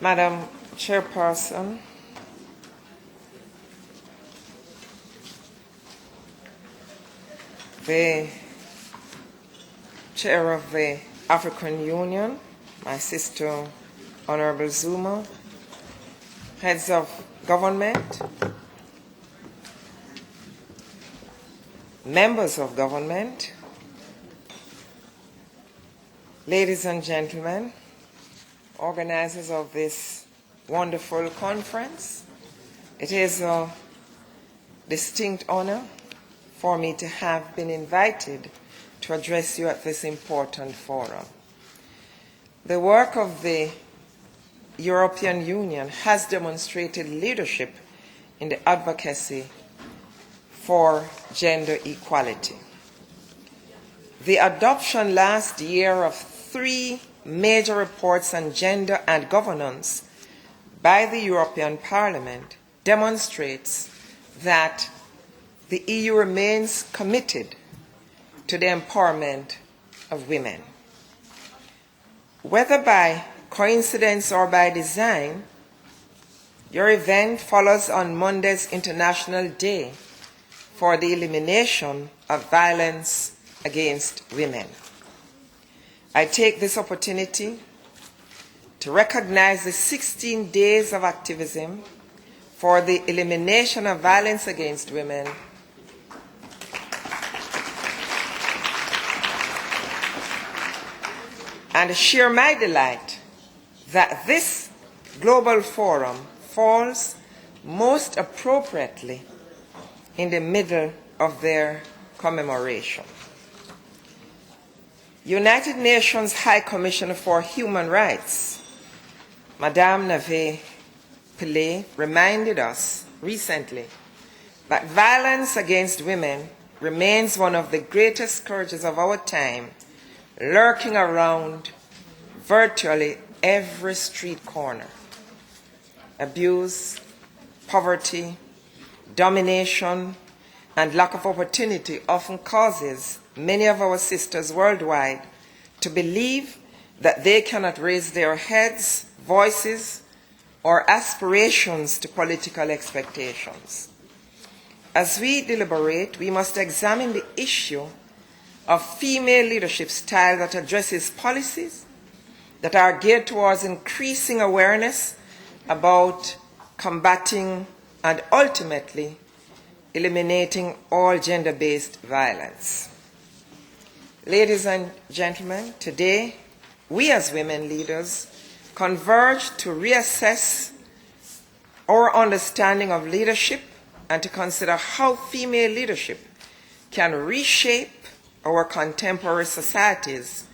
Madam Chairperson, the Chair of the African Union, my sister Honorable Zuma, heads of government, members of government, ladies and gentlemen, organizers of this wonderful conference. It is a distinct honor for me to have been invited to address you at this important forum. The work of the European Union has demonstrated leadership in the advocacy for gender equality. The adoption last year of 3 major reports on gender and governance by the European Parliament demonstrates that the EU remains committed to the empowerment of women. Whether by coincidence or by design, your event follows on Monday's International Day for the Elimination of Violence Against Women. I take this opportunity to recognize the 16 days of activism for the elimination of violence against women and share my delight that this global forum falls most appropriately in the middle of their commemoration. United Nations High Commissioner for Human Rights, Madame Nave Pillay, reminded us recently that violence against women remains one of the greatest scourges of our time, lurking around virtually every street corner. Abuse, poverty, domination, and lack of opportunity often causes many of our sisters worldwide to believe that they cannot raise their heads, voices, or aspirations to political expectations. As we deliberate, we must examine the issue of female leadership style that addresses policies that are geared towards increasing awareness about combating and ultimately eliminating all gender-based violence. Ladies and gentlemen, today we as women leaders converge to reassess our understanding of leadership and to consider how female leadership can reshape our contemporary societies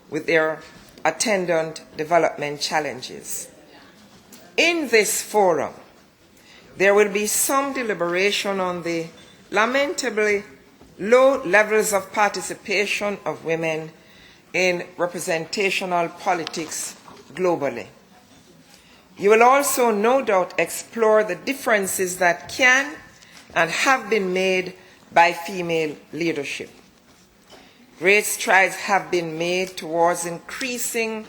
with their attendant development challenges. In this forum, there will be some deliberation on the lamentably low levels of participation of women in representational politics globally. You will also no doubt explore the differences that can and have been made by female leadership. Great strides have been made towards increasing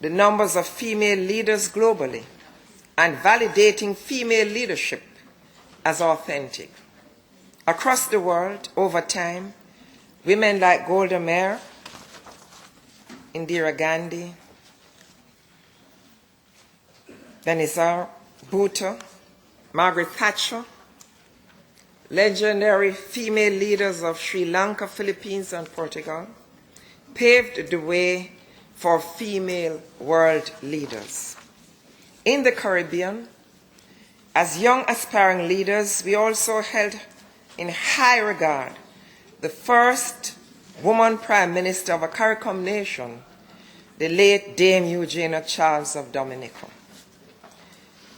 the numbers of female leaders globally and validating female leadership as authentic. Across the world, over time, women like Golda Meir, Indira Gandhi, Benazir Bhutto, Margaret Thatcher, legendary female leaders of Sri Lanka, Philippines, and Portugal, paved the way for female world leaders. In the Caribbean, as young aspiring leaders, we also held in high regard the first woman prime minister of a CARICOM nation, the late Dame Eugenia Charles of Dominica.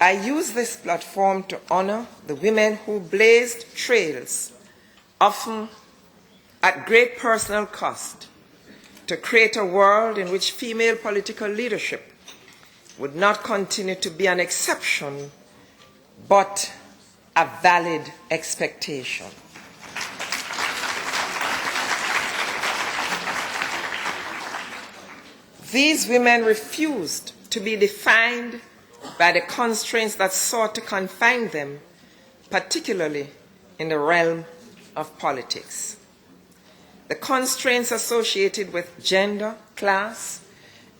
I use this platform to honor the women who blazed trails, often at great personal cost, to create a world in which female political leadership would not continue to be an exception, but a valid expectation. These women refused to be defined by the constraints that sought to confine them, particularly in the realm of politics. The constraints associated with gender, class,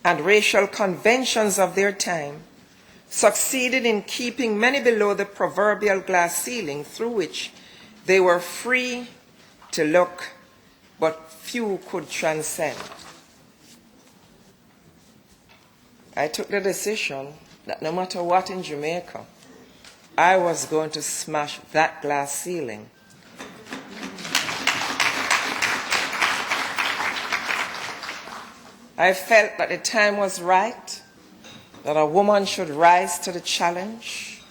and racial conventions of their time succeeded in keeping many below the proverbial glass ceiling through which they were free to look, but few could transcend. I took the decision that no matter what in Jamaica, I was going to smash that glass ceiling. I felt that the time was right, that a woman should rise to the challenge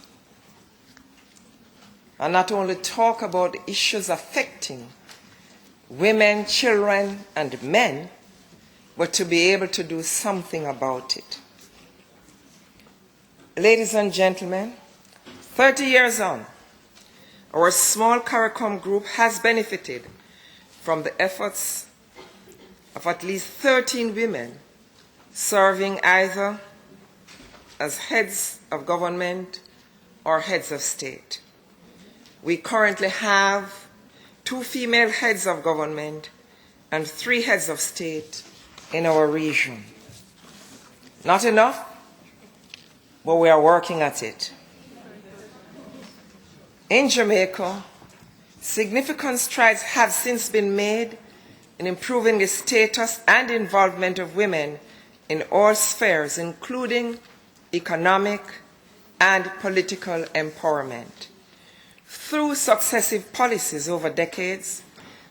and not only talk about the issues affecting women, children, and men, but to be able to do something about it. Ladies and gentlemen, 30 years on, our small CARICOM group has benefited from the efforts of at least 13 women serving either as heads of government or heads of state. We currently have 2 female heads of government and 3 heads of state in our region. Not enough, but we are working at it. In Jamaica, significant strides have since been made in improving the status and involvement of women in all spheres, including economic and political empowerment. Through successive policies over decades,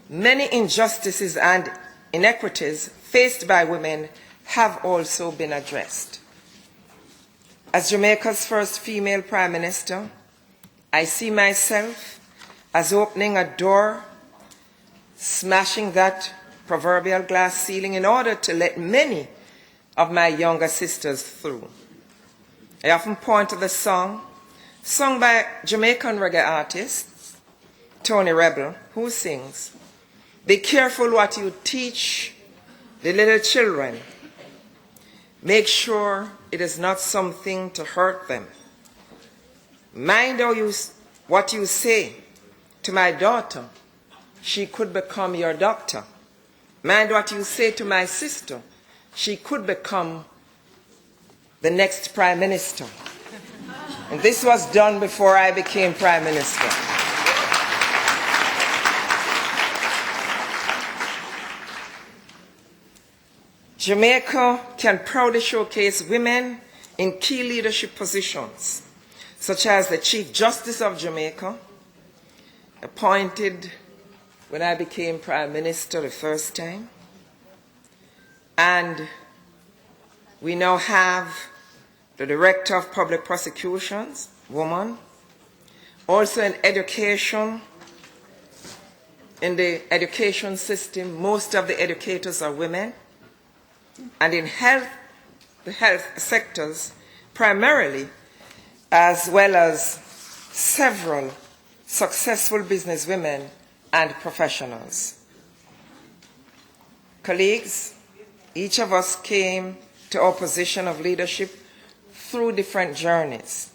many injustices and inequities faced by women have also been addressed. As Jamaica's first female Prime Minister, I see myself as opening a door, smashing that proverbial glass ceiling in order to let many of my younger sisters through. I often point to the song sung by Jamaican reggae artist Tony Rebel, who sings, "Be careful what you teach the little children. Make sure it is not something to hurt them. Mind what you say to my daughter. She could become your doctor. Mind what you say to my sister. She could become the next Prime Minister." And this was done before I became Prime Minister. Jamaica can proudly showcase women in key leadership positions, such as the Chief Justice of Jamaica, appointed when I became Prime Minister the first time. And we now have the Director of Public Prosecutions, woman. Also in education, in the education system, most of the educators are women. And in health, the health sectors, primarily, as well as several successful businesswomen and professionals. Colleagues, each of us came to our position of leadership through different journeys.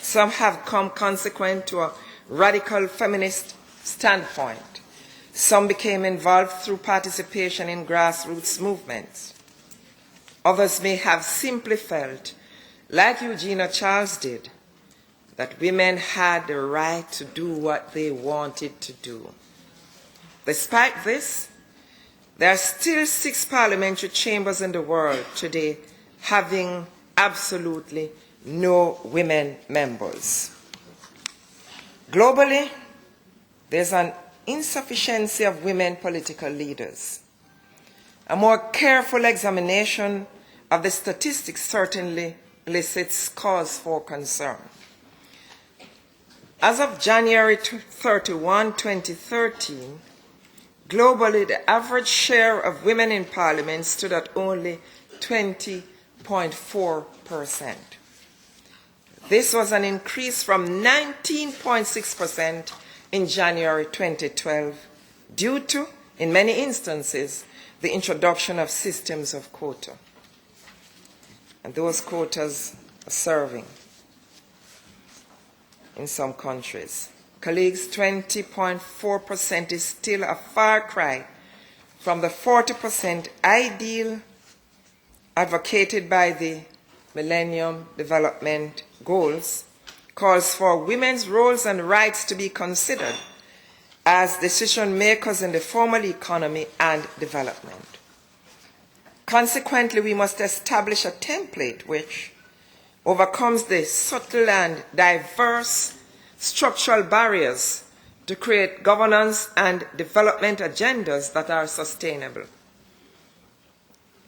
Some have come consequent to a radical feminist standpoint. Some became involved through participation in grassroots movements. Others may have simply felt, like Eugenia Charles did, that women had the right to do what they wanted to do. Despite this, there are still 6 parliamentary chambers in the world today having absolutely no women members. Globally, there's an insufficiency of women political leaders. A more careful examination of the statistics certainly elicits cause for concern. As of January 31, 2013, globally the average share of women in parliament stood at only 20.4%. This was an increase from 19.6% in January 2012 due to, in many instances, the introduction of systems of quota. And those quotas are serving. in some countries. Colleagues, 20.4% is still a far cry from the 40% ideal advocated by the Millennium Development Goals. Calls for women's roles and rights to be considered as decision makers in the formal economy and development. Consequently, we must establish a template which overcomes the subtle and diverse structural barriers to create governance and development agendas that are sustainable,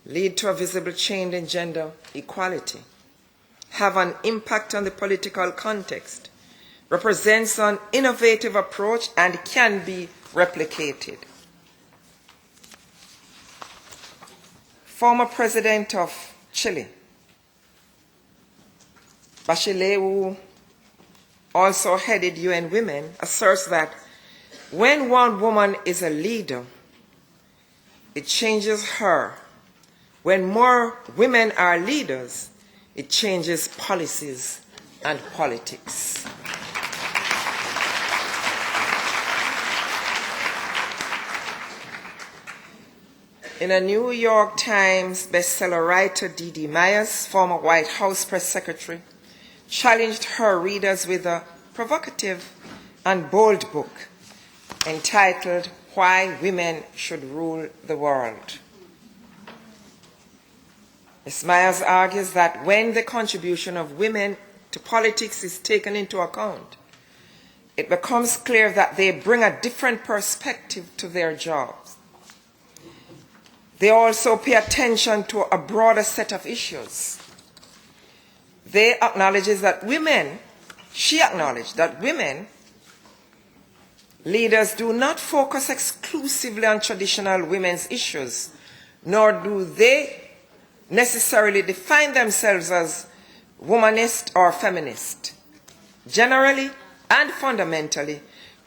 lead to a visible change in gender equality, have an impact on the political context, represents an innovative approach, and can be replicated. Former President of Chile, Bachelet, who also headed UN Women, asserts that when one woman is a leader, it changes her. When more women are leaders, it changes policies and politics. In a New York Times bestseller, writer D.D. Myers, former White House press secretary, challenged her readers with a provocative and bold book entitled Why Women Should Rule the World. Ms. Myers argues that when the contribution of women to politics is taken into account, it becomes clear that they bring a different perspective to their jobs. They also pay attention to a broader set of issues. She acknowledged that women leaders do not focus exclusively on traditional women's issues, nor do they necessarily define themselves as womanist or feminist. Generally and fundamentally,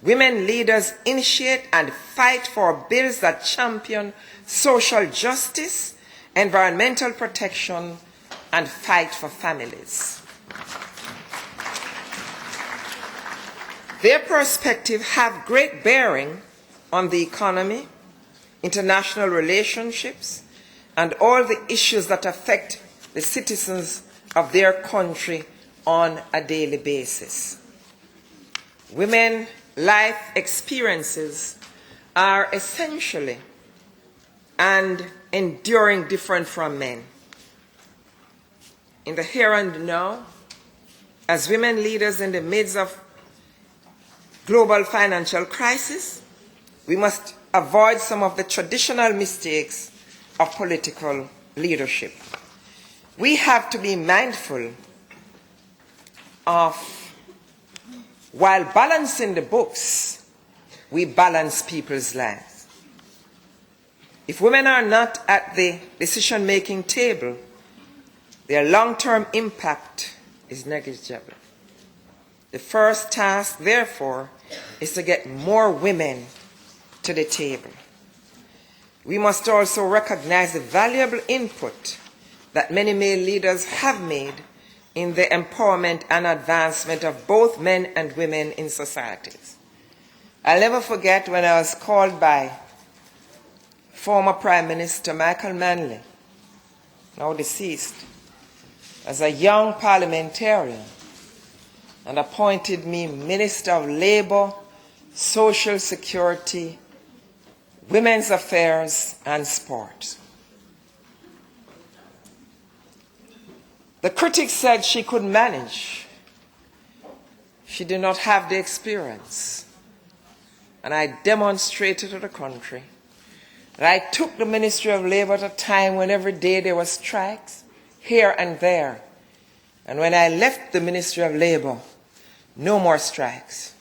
women leaders initiate and fight for bills that champion social justice, environmental protection, and fight for families. Their perspectives have great bearing on the economy, international relationships, and all the issues that affect the citizens of their country on a daily basis. Women's life experiences are essentially and enduring different from men. In the here and now, as women leaders in the midst of global financial crisis, we must avoid some of the traditional mistakes of political leadership. We have to be mindful of, while balancing the books, we balance people's lives. If women are not at the decision-making table, their long-term impact is negligible. The first task, therefore, is to get more women to the table. We must also recognize the valuable input that many male leaders have made in the empowerment and advancement of both men and women in societies. I'll never forget when I was called by former Prime Minister Michael Manley, now deceased, as a young parliamentarian, and appointed me Minister of Labour, Social Security, Women's Affairs, and Sport. The critics said she could manage. She did not have the experience. And I demonstrated to the country that I took the Ministry of Labour at a time when every day there were strikes, here and there. And when I left the Ministry of Labour, no more strikes.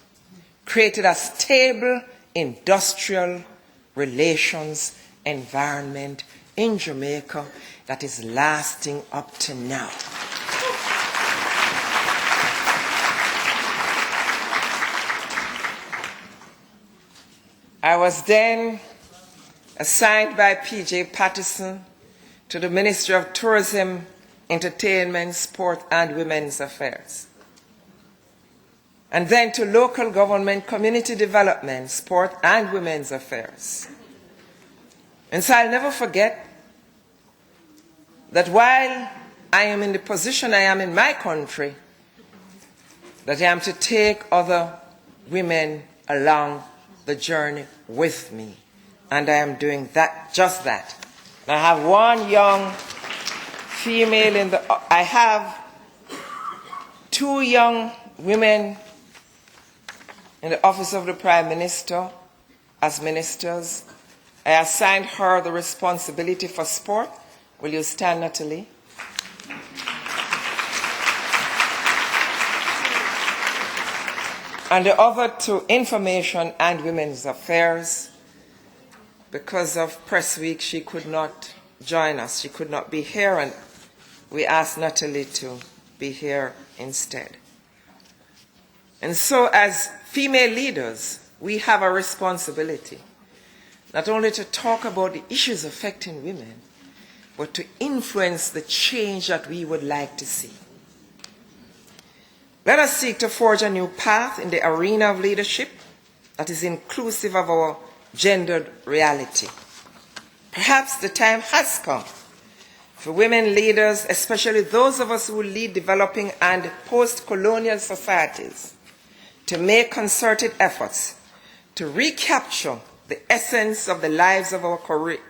Created a stable industrial relations environment in Jamaica that is lasting up to now. I was then assigned by P.J. Patterson to the Ministry of Tourism, Entertainment, Sport, and Women's Affairs. and then to local government, community development, sport, and women's affairs. And so I'll never forget that while I am in the position I am in my country, that I am to take other women along the journey with me. And I am doing that, just that. And I have one young female I have two young women in the office of the Prime Minister as ministers. I assigned her the responsibility for sport. Will you stand, Natalie? And the other to information and women's affairs. Because of Press Week, she could not join us. She could not be here, and we asked Natalie to be here instead. And so as female leaders, we have a responsibility not only to talk about the issues affecting women, but to influence the change that we would like to see. Let us seek to forge a new path in the arena of leadership that is inclusive of our gendered reality. Perhaps the time has come for women leaders, especially those of us who lead developing and post-colonial societies, to make concerted efforts to recapture the essence of the lives of our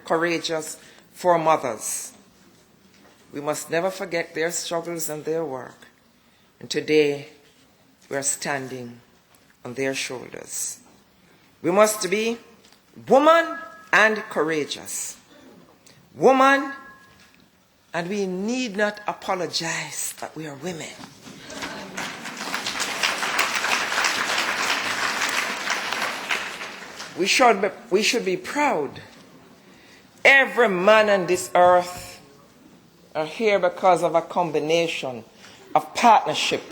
courageous foremothers. We must never forget their struggles and their work. And today, we are standing on their shoulders. We must be woman and courageous. Woman, and we need not apologize that we are women. We should be proud. Every man on this earth are here because of a combination of partnership,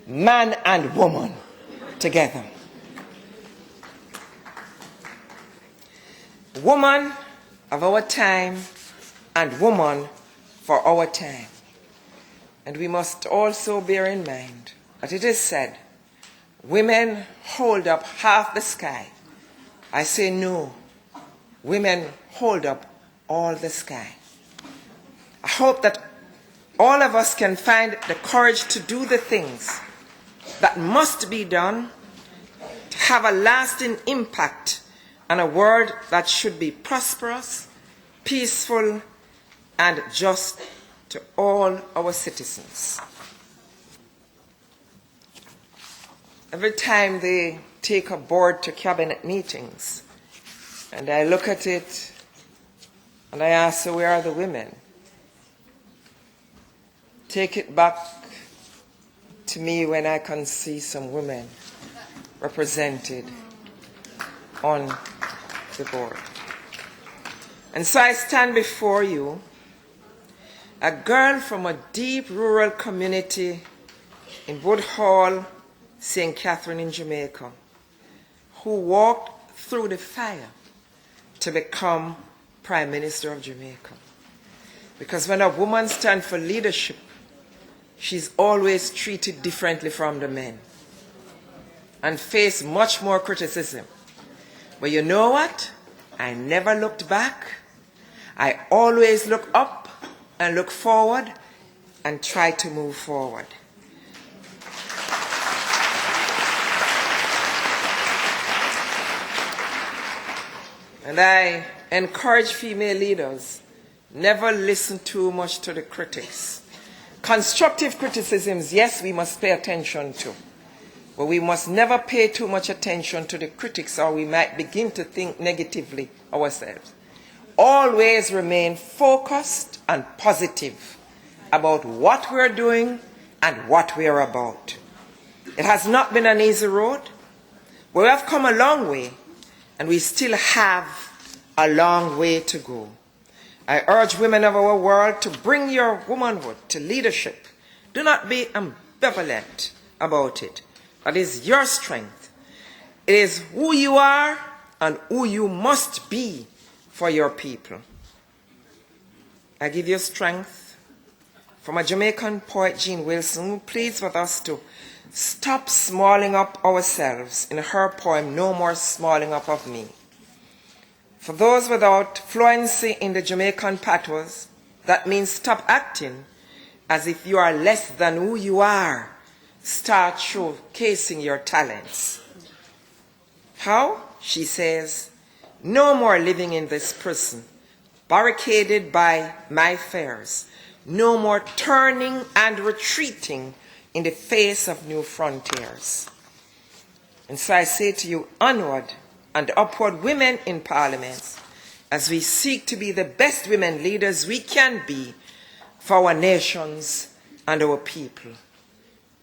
man and woman together. Woman of our time and woman for our time. And we must also bear in mind that it is said, women hold up half the sky. I say no, women hold up all the sky. I hope that all of us can find the courage to do the things that must be done to have a lasting impact on a world that should be prosperous, peaceful, and just to all our citizens. Every time they take a board to cabinet meetings, and I look at it and I ask, so where are the women? Take it back to me when I can see some women represented on the board. And so I stand before you, a girl from a deep rural community in Woodhall, St. Catherine in Jamaica, who walked through the fire to become Prime Minister of Jamaica. Because when a woman stands for leadership, she's always treated differently from the men and faced much more criticism. But you know what? I never looked back. I always look up and look forward and try to move forward. And I encourage female leaders, never listen too much to the critics. Constructive criticisms, yes, we must pay attention to. But we must never pay too much attention to the critics, or we might begin to think negatively ourselves. Always remain focused and positive about what we're doing and what we're about. It has not been an easy road. We have come a long way, and we still have a long way to go. I urge women of our world to bring your womanhood to leadership. Do not be ambivalent about it. That is your strength. It is who you are and who you must be for your people. I give you strength from a Jamaican poet, Jean Wilson, who pleads with us to stop smalling up ourselves in her poem, No More Smalling Up of Me. For those without fluency in the Jamaican patois, that means stop acting as if you are less than who you are. Start showcasing your talents. How? She says, no more living in this prison, barricaded by my fears. No more turning and retreating in the face of new frontiers. And so I say to you, onward and upward, women in parliaments, as we seek to be the best women leaders we can be for our nations and our people.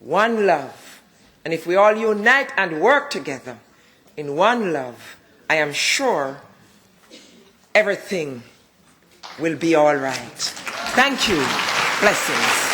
One love. And if we all unite and work together in one love, I am sure everything will be all right. Thank you. Blessings.